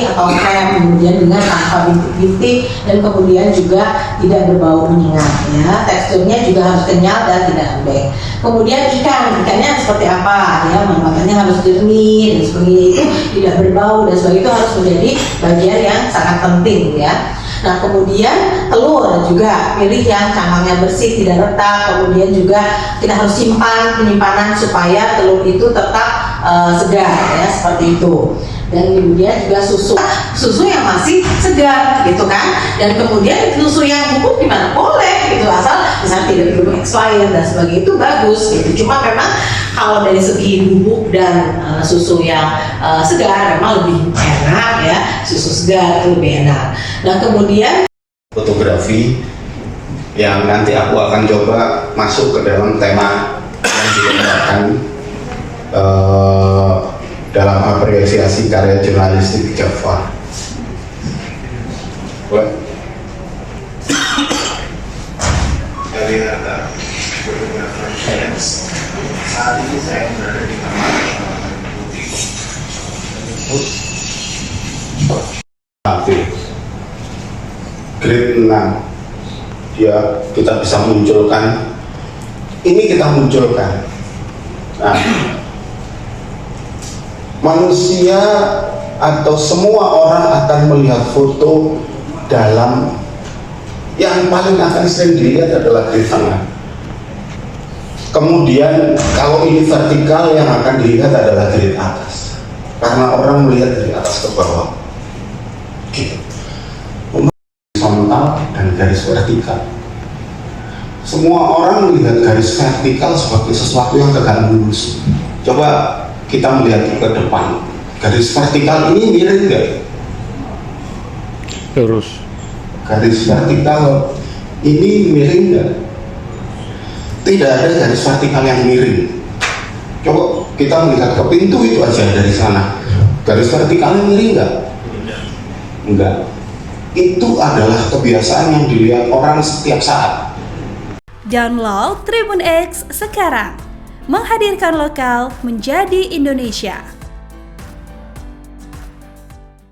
atau krem, kemudian dengan tanpa bintik-bintik, dan kemudian juga tidak berbau menyengat ya. Teksturnya juga harus kenyal dan tidak lembek. Kemudian ikannya seperti apa ya, makannya harus jernih dan sebagainya, itu tidak berbau dan sebagainya, itu harus menjadi bagian yang sangat penting ya. Nah kemudian telur juga pilih yang cangkangnya bersih, tidak retak. Kemudian juga kita harus simpan penyimpanan supaya telur itu tetap segar ya, seperti itu. Dan kemudian juga susu yang masih segar gitu kan. Dan kemudian susu yang bubuk gimana, boleh gitu, asal misalnya tidak belum expired dan sebagainya, itu bagus gitu. Cuma memang kalau dari segi bubuk dan susu yang segar memang lebih enak ya, susu segar itu lebih enak. Nah kemudian fotografi yang nanti aku akan coba masuk ke dalam tema yang dikembangkan dalam apresiasi karya jurnalistik Java. Dari harta saat ini saya berada di kamar putih. Grade 6 ya, kita bisa munculkan ini, kita munculkan. Nah, manusia atau semua orang akan melihat foto dalam yang paling akan sering dilihat adalah grade tengah. Kemudian kalau ini vertikal, yang akan dilihat adalah grade atas, karena orang melihat dari atas ke bawah gitu. Horizontal dan garis vertikal. Semua orang melihat garis vertikal sebagai sesuatu yang tegak lurus. Coba kita melihat ke depan, garis vertikal ini miring nggak? Lurus. Garis vertikal ini miring nggak? Tidak ada garis vertikal yang miring. Coba kita melihat ke pintu itu aja dari sana, garis vertikalnya miring nggak? Enggak. Itu adalah kebiasaan yang dilihat orang setiap saat. Download Tribun X sekarang, menghadirkan lokal menjadi Indonesia.